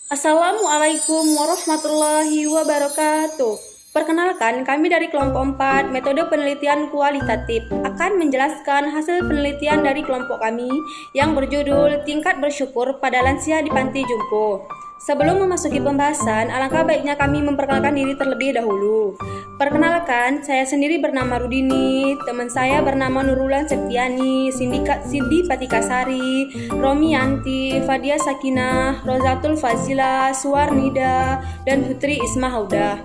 Assalamualaikum warahmatullahi wabarakatuh. Perkenalkan, kami dari kelompok 4 metode penelitian kualitatif akan menjelaskan hasil penelitian dari kelompok kami yang berjudul Tingkat Bersyukur pada Lansia di Panti Jompo. Sebelum memasuki pembahasan, alangkah baiknya kami memperkenalkan diri terlebih dahulu. Perkenalkan, saya sendiri bernama Rudini, teman saya bernama Nurulan Septiani, Cindy Patikasari, Romi Yanti, Fadia Sakinah, Rozatul Fazila, Suwarnida, dan Putri Isma Haudah.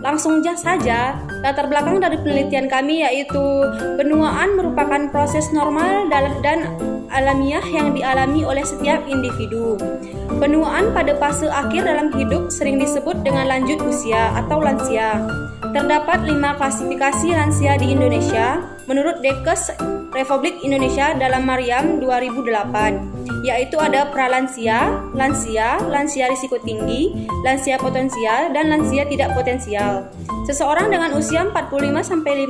Langsung saja, latar belakang dari penelitian kami yaitu penuaan merupakan proses normal dan alamiah yang dialami oleh setiap individu. Penuaan pada fase akhir dalam hidup sering disebut dengan lanjut usia atau lansia. Terdapat 5 klasifikasi lansia di Indonesia menurut Dekes Republik Indonesia dalam Mariam 2008, yaitu ada pralansia, lansia, lansia risiko tinggi, lansia potensial, dan lansia tidak potensial. Seseorang dengan usia 45-59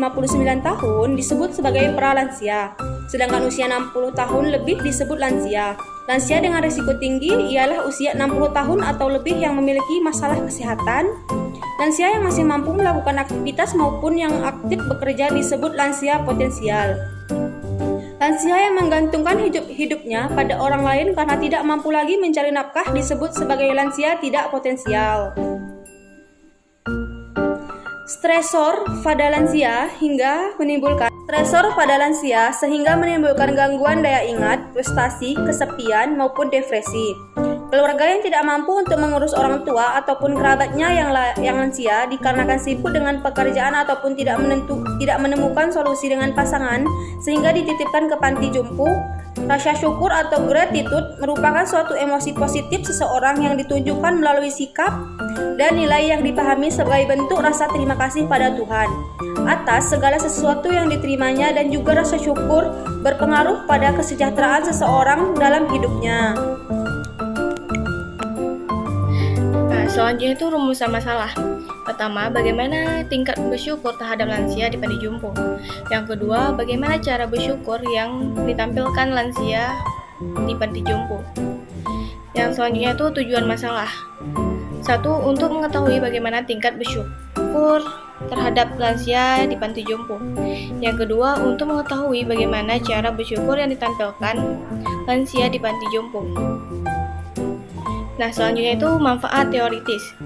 tahun disebut sebagai pralansia, sedangkan usia 60 tahun lebih disebut lansia. Lansia dengan risiko tinggi ialah usia 60 tahun atau lebih yang memiliki masalah kesehatan. Lansia yang masih mampu melakukan aktivitas maupun yang aktif bekerja disebut lansia potensial. Lansia yang menggantungkan hidupnya pada orang lain karena tidak mampu lagi mencari nafkah disebut sebagai lansia tidak potensial. Stresor pada lansia sehingga menimbulkan gangguan daya ingat, frustasi, kesepian, maupun depresi. Keluarga yang tidak mampu untuk mengurus orang tua ataupun kerabatnya yang lansia dikarenakan sibuk dengan pekerjaan ataupun tidak menemukan solusi dengan pasangan sehingga dititipkan ke panti jompo. Rasa syukur atau gratitude merupakan suatu emosi positif seseorang yang ditunjukkan melalui sikap dan nilai yang dipahami sebagai bentuk rasa terima kasih pada Tuhan atas segala sesuatu yang diterimanya, dan juga rasa syukur berpengaruh pada kesejahteraan seseorang dalam hidupnya. Selanjutnya itu rumusan masalah. Pertama, bagaimana tingkat bersyukur terhadap lansia di panti jompo. Yang kedua, bagaimana cara bersyukur yang ditampilkan lansia di panti jompo. Yang selanjutnya itu tujuan masalah. 1. Untuk mengetahui bagaimana tingkat bersyukur terhadap lansia di panti jompo. Yang kedua, untuk mengetahui bagaimana cara bersyukur yang ditampilkan lansia di panti jompo. Nah, selanjutnya itu manfaat teoritis.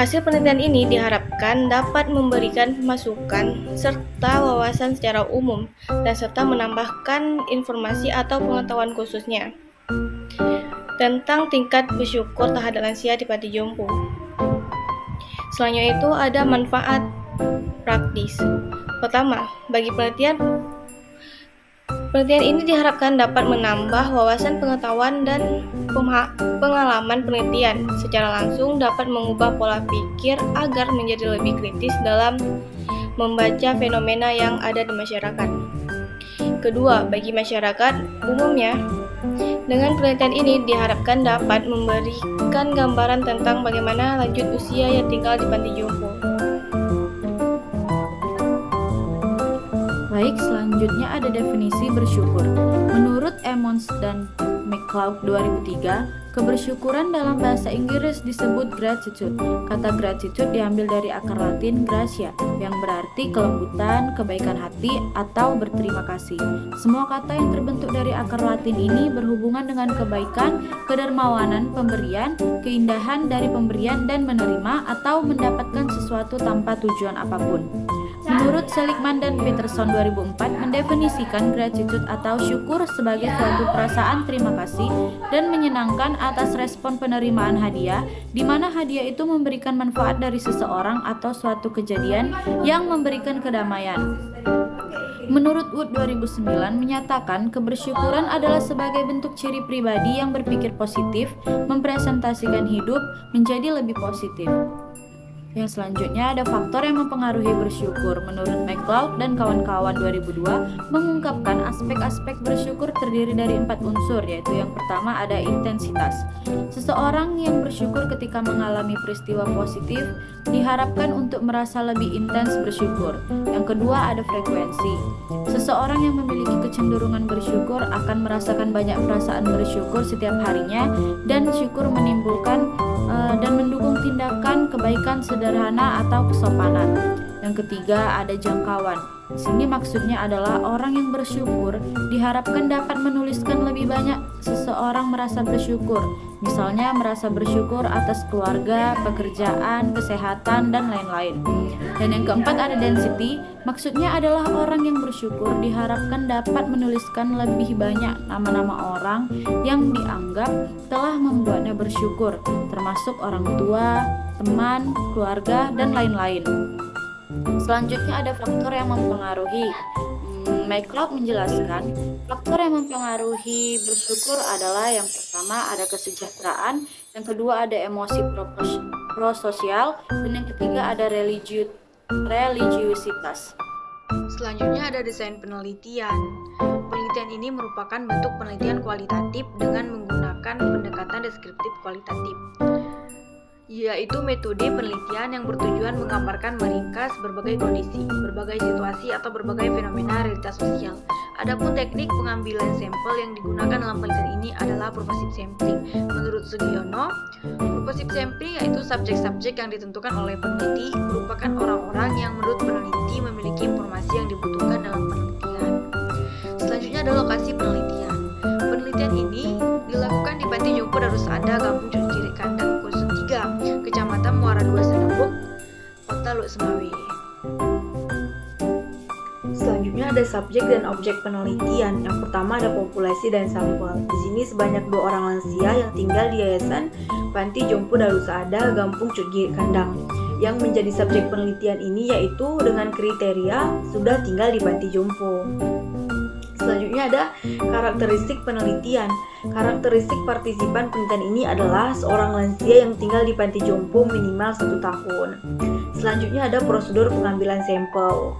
Hasil penelitian ini diharapkan dapat memberikan masukan serta wawasan secara umum dan serta menambahkan informasi atau pengetahuan khususnya tentang tingkat bersyukur terhadap lansia di panti jompo. Selanjutnya itu ada manfaat praktis. Pertama, bagi penelitian ini diharapkan dapat menambah wawasan pengetahuan dan pengalaman penelitian. Secara langsung dapat mengubah pola pikir agar menjadi lebih kritis dalam membaca fenomena yang ada di masyarakat. Kedua, bagi masyarakat umumnya, dengan penelitian ini diharapkan dapat memberikan gambaran tentang bagaimana lanjut usia yang tinggal di panti jompo. Baik, selanjutnya ada definisi bersyukur. Menurut Emmons dan McCloud 2003, kebersyukuran dalam bahasa Inggris disebut gratitude. Kata gratitude diambil dari akar Latin gratia, yang berarti kelembutan, kebaikan hati, atau berterima kasih. Semua kata yang terbentuk dari akar Latin ini berhubungan dengan kebaikan, kedermawanan pemberian, keindahan dari pemberian dan menerima atau mendapatkan sesuatu tanpa tujuan apapun. Menurut Seligman dan Peterson 2004, mendefinisikan gratitude atau syukur sebagai suatu perasaan terima kasih dan menyenangkan atas respon penerimaan hadiah, di mana hadiah itu memberikan manfaat dari seseorang atau suatu kejadian yang memberikan kedamaian. Menurut Wood 2009 menyatakan kebersyukuran adalah sebagai bentuk ciri pribadi yang berpikir positif, mempresentasikan hidup menjadi lebih positif. Yang selanjutnya ada faktor yang mempengaruhi bersyukur. Menurut McCloud dan kawan-kawan 2002 mengungkapkan aspek-aspek bersyukur terdiri dari 4 unsur, yaitu yang pertama ada intensitas. Seseorang yang bersyukur ketika mengalami peristiwa positif diharapkan untuk merasa lebih intens bersyukur. Yang kedua ada frekuensi. Seseorang yang memiliki kecenderungan bersyukur akan merasakan banyak perasaan bersyukur setiap harinya, dan syukur menimbulkan dan mendukung tindakan kebaikan sederhana atau kesopanan. Yang ketiga ada jangkauan. Di sini maksudnya adalah orang yang bersyukur diharapkan dapat menuliskan lebih banyak seseorang merasa bersyukur. Misalnya merasa bersyukur atas keluarga, pekerjaan, kesehatan, dan lain-lain. Dan yang keempat ada density. Maksudnya adalah orang yang bersyukur diharapkan dapat menuliskan lebih banyak nama-nama orang yang dianggap telah membuatnya bersyukur, termasuk orang tua, teman, keluarga, dan lain-lain. Selanjutnya ada faktor yang mempengaruhi. McCloud menjelaskan, faktor yang mempengaruhi bersyukur adalah yang pertama ada kesejahteraan, yang kedua ada emosi prososial, dan yang ketiga ada religiusitas. Selanjutnya ada desain penelitian. Penelitian ini merupakan bentuk penelitian kualitatif dengan menggunakan pendekatan deskriptif kualitatif, yaitu metode penelitian yang bertujuan menggambarkan meringkas berbagai kondisi, berbagai situasi atau berbagai fenomena realitas sosial. Adapun teknik pengambilan sampel yang digunakan dalam penelitian ini adalah purposive sampling. Menurut Sugiono, purposive sampling yaitu subjek-subjek yang ditentukan oleh peneliti merupakan orang-orang yang menurut peneliti memiliki informasi yang dibutuhkan dalam penelitian. Selanjutnya ada lokasi penelitian. Penelitian ini dilakukan di Panti Jompo Darusada, Kampung Kiri Kandang, Kursus 3, Kecamatan Muara II, Senembuk, Kota Luk Semawe. Selanjutnya ada subjek dan objek penelitian. Yang pertama ada populasi dan sampel. Di sini sebanyak 2 orang lansia yang tinggal di Yayasan Panti Jompo Darusada, Kampung Kiri Kandang. Yang menjadi subjek penelitian ini yaitu dengan kriteria sudah tinggal di Panti Jompo. Selanjutnya ada karakteristik penelitian. Karakteristik partisipan penelitian ini adalah seorang lansia yang tinggal di Panti Jompo minimal 1 tahun. Selanjutnya ada prosedur pengambilan sampel.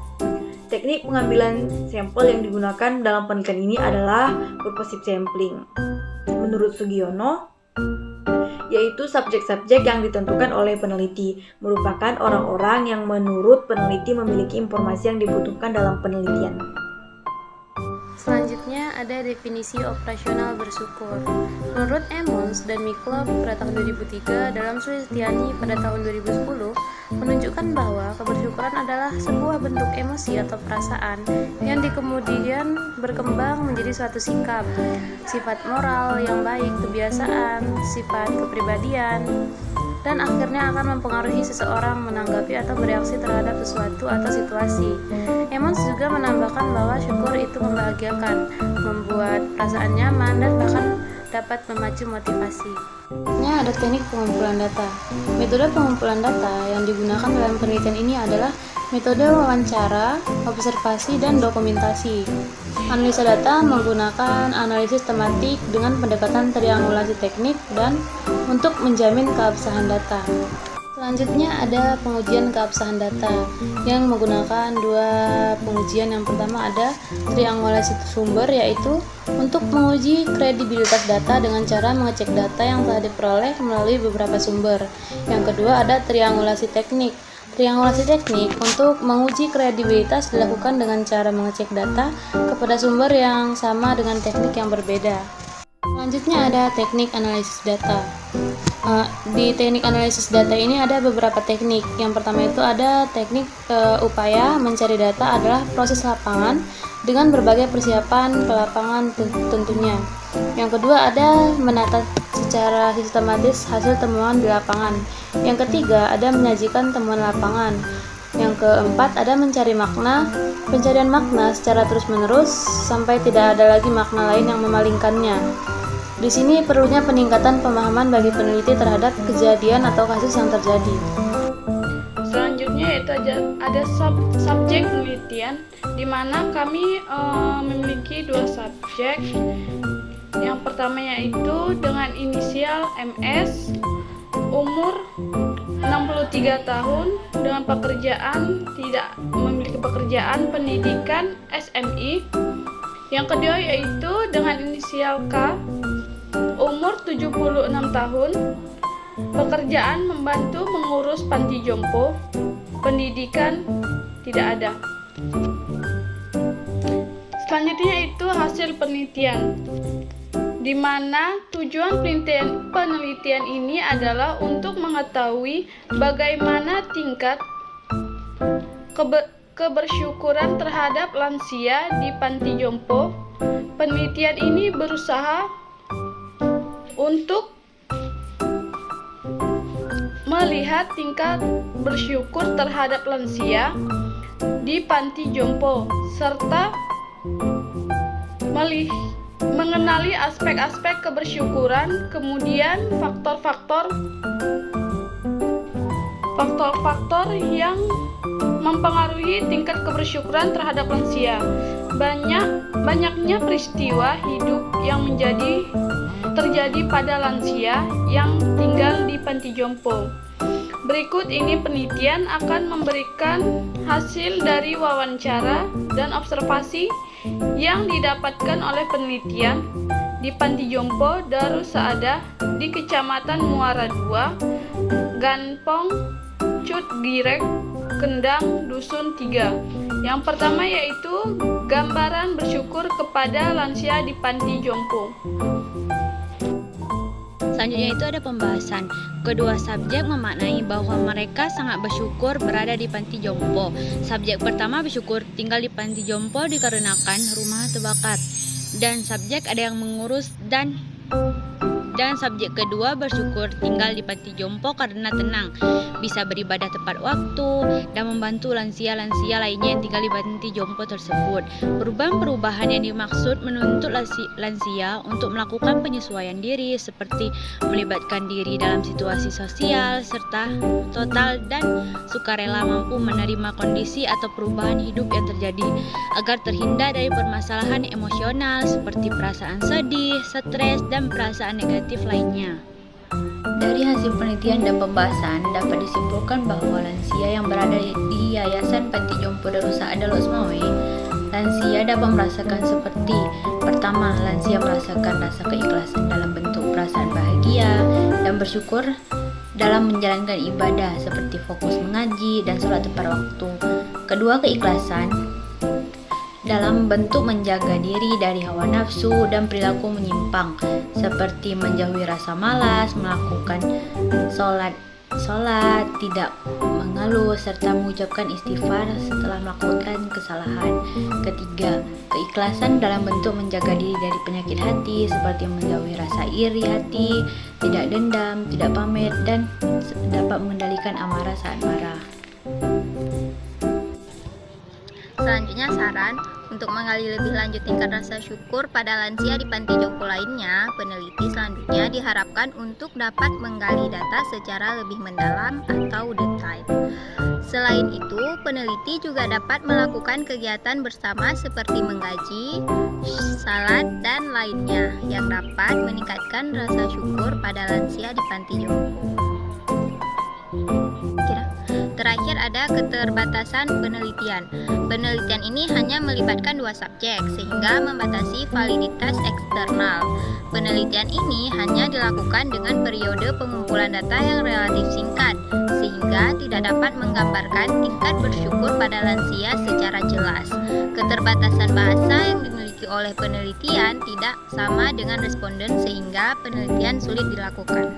Teknik pengambilan sampel yang digunakan dalam penelitian ini adalah purposive sampling. Menurut Sugiono, yaitu subjek-subjek yang ditentukan oleh peneliti, merupakan orang-orang yang menurut peneliti memiliki informasi yang dibutuhkan dalam penelitian. Selanjutnya ada definisi operasional bersyukur. Menurut Emmons dan McCloud pada tahun 2003 dalam studi Tiani pada tahun 2010 menunjukkan bahwa kebersyukuran adalah sebuah bentuk emosi atau perasaan yang kemudian berkembang menjadi suatu sikap, sifat moral yang baik, kebiasaan, sifat kepribadian, dan akhirnya akan mempengaruhi seseorang menanggapi atau bereaksi terhadap sesuatu atau situasi. Emmons juga menambahkan bahwa syukur itu membahagiakan, membuat perasaan nyaman, dan bahkan dapat memacu motivasi. Ada teknik pengumpulan data. Metode pengumpulan data yang digunakan dalam penelitian ini adalah metode wawancara, observasi, dan dokumentasi. Analisa data menggunakan analisis tematik dengan pendekatan triangulasi teknik dan untuk menjamin keabsahan data. Selanjutnya ada pengujian keabsahan data yang menggunakan 2 pengujian. Yang pertama ada triangulasi sumber, yaitu untuk menguji kredibilitas data dengan cara mengecek data yang telah diperoleh melalui beberapa sumber. Yang kedua ada triangulasi teknik. Triangulasi teknik untuk menguji kredibilitas dilakukan dengan cara mengecek data kepada sumber yang sama dengan teknik yang berbeda. Selanjutnya ada teknik analisis data. Di teknik analisis data ini ada beberapa teknik. Yang pertama itu ada teknik upaya mencari data adalah proses lapangan dengan berbagai persiapan ke lapangan tentunya. Yang kedua ada menata secara sistematis hasil temuan di lapangan. Yang ketiga ada menyajikan temuan lapangan. Yang keempat ada mencari makna, pencarian makna secara terus-menerus sampai tidak ada lagi makna lain yang memalingkannya. Di sini perlunya peningkatan pemahaman bagi peneliti terhadap kejadian atau kasus yang terjadi. Selanjutnya yaitu ada subjek penelitian, di mana kami memiliki 2 subjek. Yang pertama yaitu dengan inisial MS, umur 16 63 tahun dengan pekerjaan tidak memiliki pekerjaan pendidikan SMI. Yang kedua yaitu dengan inisial K, umur 76 tahun, pekerjaan membantu mengurus panti jompo, pendidikan tidak ada. Selanjutnya itu hasil penelitian, di mana tujuan penelitian ini adalah untuk mengetahui bagaimana tingkat kebersyukuran terhadap lansia di panti jompo. Penelitian ini berusaha untuk melihat tingkat bersyukur terhadap lansia di panti jompo serta mengenali aspek-aspek kebersyukuran, kemudian faktor-faktor yang mempengaruhi tingkat kebersyukuran terhadap lansia. Banyaknya peristiwa hidup yang terjadi pada lansia yang tinggal di panti jompo. Berikut ini penelitian akan memberikan hasil dari wawancara dan observasi yang didapatkan oleh penelitian di panti jompo Darussaada di Kecamatan Muara II, Ganpong, Cut Girek, Kendang, Dusun 3. Yang pertama yaitu gambaran bersyukur kepada lansia di panti jompo. Selanjutnya itu ada pembahasan. Kedua subjek memaknai bahwa mereka sangat bersyukur berada di panti jompo. Subjek pertama bersyukur tinggal di panti jompo dikarenakan rumah terbakar. Dan subjek ada yang mengurus dan subjek kedua bersyukur tinggal di panti jompo karena tenang, bisa beribadah tepat waktu, dan membantu lansia-lansia lainnya yang tinggal di panti jompo tersebut. Perubahan-perubahan yang dimaksud menuntut lansia untuk melakukan penyesuaian diri seperti melibatkan diri dalam situasi sosial serta total dan sukarela mampu menerima kondisi atau perubahan hidup yang terjadi agar terhindar dari permasalahan emosional seperti perasaan sedih, stres, dan perasaan negatif lainnya. Dari hasil penelitian dan pembahasan dapat disimpulkan bahwa lansia yang berada di Yayasan Panti Jompo Darussaada Losmawe, lansia dapat merasakan seperti: pertama, lansia merasakan rasa keikhlasan dalam bentuk perasaan bahagia dan bersyukur dalam menjalankan ibadah seperti fokus mengaji dan sholat tepat waktu. Kedua, keikhlasan dalam bentuk menjaga diri dari hawa nafsu dan perilaku menyimpang seperti menjauhi rasa malas, melakukan sholat, tidak mengeluh, serta mengucapkan istighfar setelah melakukan kesalahan. Ketiga, keikhlasan dalam bentuk menjaga diri dari penyakit hati seperti menjauhi rasa iri hati, tidak dendam, tidak pamer, dan dapat mengendalikan amarah saat marah. Selanjutnya saran untuk menggali lebih lanjut tingkat rasa syukur pada lansia di panti jompo lainnya, peneliti selanjutnya diharapkan untuk dapat menggali data secara lebih mendalam atau detail. Selain itu, peneliti juga dapat melakukan kegiatan bersama seperti menggaji, salat, dan lainnya yang dapat meningkatkan rasa syukur pada lansia di panti jompo. Terakhir ada keterbatasan penelitian. Penelitian ini hanya melibatkan 2 subjek sehingga membatasi validitas eksternal. Penelitian ini hanya dilakukan dengan periode pengumpulan data yang relatif singkat sehingga tidak dapat menggambarkan tingkat bersyukur pada lansia secara jelas. Keterbatasan bahasa yang dimiliki oleh penelitian tidak sama dengan responden sehingga penelitian sulit dilakukan.